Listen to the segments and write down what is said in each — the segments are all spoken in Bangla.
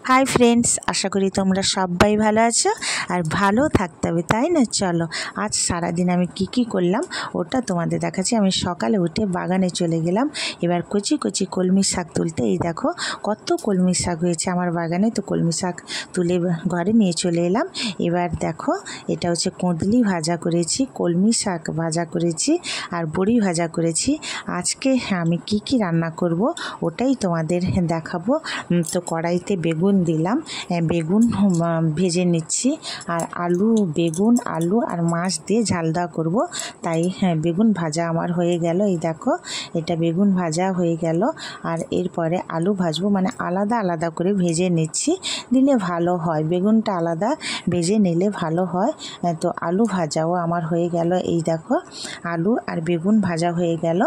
हाई फ्रेंड्स, आशा करी तोमरा सबाई भालो आछो और भालो थाकते होबे ताई ना। चलो आज सारा दिन आमी की करलाम ओटा तोमादेर देखाচ্ছি। आमी सकाले उठे बागाने चले गेलाम। एबार कचि कचि कलमी शाक तुलते। এই দেখো কত কলমি শাক হয়েছে আমার বাগানে। তো কলমি শাক তুলে ঘরে নিয়ে চলে এলাম। এবার দেখো এটা হচ্ছে কুঁদলি ভাজা করেছি, কলমি শাক ভাজা করেছি আর বড়ি ভাজা করেছি। আজকে আমি কি রান্না করব ওটাই তোমাদের দেখাবো। তো কড়াইতে বেগুন দিলাম, বেগুন ভেজে নিচ্ছি আর আলু বেগুন আলু আর মাছ দিয়ে ঝাল দেওয়া করবো। তাই বেগুন ভাজা আমার হয়ে গেল। এই দেখো এটা বেগুন ভাজা হয়ে গেল আর এরপরে আলু ভাজবো, মানে আলাদা আলাদা করে ভেজে নিচ্ছি, দিলে ভালো হয়। বেগুনটা আলাদা ভেজে নিলে ভালো হয়। তো আলু ভাজাও আমার হয়ে গেল। এই দেখো আলু আর বেগুন ভাজা হয়ে গেল।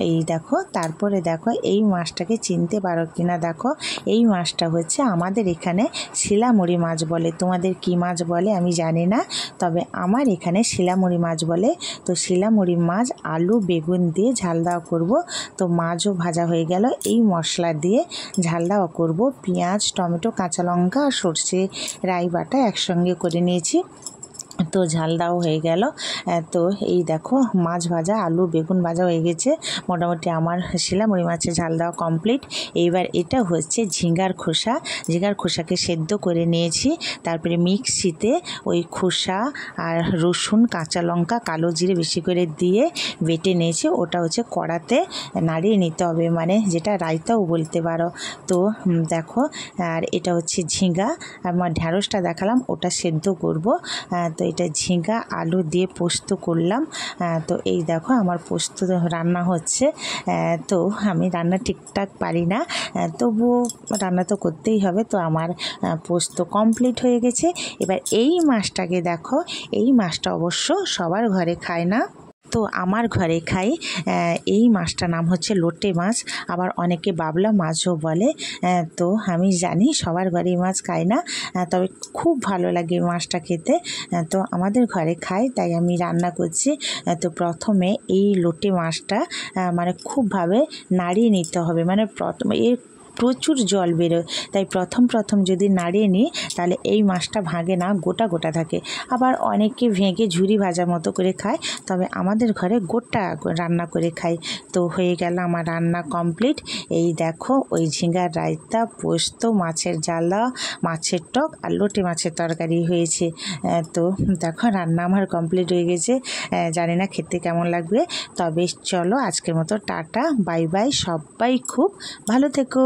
এই দেখো তারপরে দেখো এই মাছটাকে চিনতে পারো কিনা দেখো। এই মাছটা হচ্ছে আমাদের এখানে শিলামুড়ি মাছ বলে, তোমাদের কি মাছ বলে আমি জানি না, তবে আমার এখানে শিলামুড়ি মাছ বলে। তো শিলামুড়ি মাছ আলু বেগুন দিয়ে ঝাল দেওয়া করব। তো মাছও ভাজা হয়ে গেল। এই মশলা দিয়ে ঝাল দেওয়া করব। পেঁয়াজ টমেটো কাঁচা লঙ্কা আর সর্ষে রাই বাটা একসঙ্গে করে নিয়েছি। তো ঝাল দেওয়া হয়ে গেল। তো এই দেখো মাছ ভাজা আলু বেগুন ভাজা হয়ে গেছে। মোটামুটি আমার শিলামুড়ি মাছের ঝাল দেওয়া কমপ্লিট। এইবার এটা হচ্ছে ঝিঙ্গার খোসা। ঝিঙ্গার খোসাকে সেদ্ধ করে নিয়েছি, তারপরে মিক্সিতে ওই খোসা আর রসুন কাঁচা লঙ্কা কালো জিরে বেশি করে দিয়ে বেটে নিয়েছি। ওটা হচ্ছে কড়াতে নাড়িয়ে নিতে হবে, মানে যেটা রায়তাও বলতে পারো। তো দেখো আর এটা হচ্ছে ঝিঙ্গা, আমার ঢ্যাঁড়সটা দেখালাম ওটা সেদ্ধ করব। তো এটা ঝিঙ্গা আলু দিয়ে পোস্ত করলাম। তো এই দেখো আমার পোস্ত রান্না হচ্ছে। তো আমি রান্না ঠিকঠাক পারি না, তবুও রান্না তো করতেই হবে। তো আমার পোস্ত কমপ্লিট হয়ে গেছে। এবার এই মাছটাকে দেখো, এই মাছটা অবশ্য সবার ঘরে খায় না, তো আমার ঘরে খাই। এই মাছটার নাম হচ্ছে লোটে মাছ, আবার অনেকে বাবলা মাছও বলে। তো আমি জানি সবার ঘরে এই মাছ খায় না, তবে খুব ভালো লাগে মাছটা খেতে। তো আমাদের ঘরে খাই, তাই আমি রান্না করছি। তো প্রথমে এই লোটে মাছটা মানে খুবভাবে নাড়িয়ে নিতে হবে, মানে প্রথমে এর প্রচুর জল বেরোয়, তাই প্রথম যদি নাড়িয়ে নিই তাহলে এই মাছটা ভাঙে না, গোটা গোটা থাকে। আবার অনেকে ভেঙে ঝুরি ভাজা মতো করে খায়, তবে আমাদের ঘরে গোটা রান্না করে খাই। তো হয়ে গেল আমার রান্না কমপ্লিট। এই দেখো ওই ঝিঙ্গার রায়তা পোস্ত মাছের জ্বালা মাছের টক আর লোটে মাছের তরকারি হয়েছে। তো দেখো রান্না আমার কমপ্লিট হয়ে গেছে। জানি না খেতে কেমন লাগবে, তবে চলো আজকের মতো টাটা বাই বাই। সবাই খুব ভালো থেকো।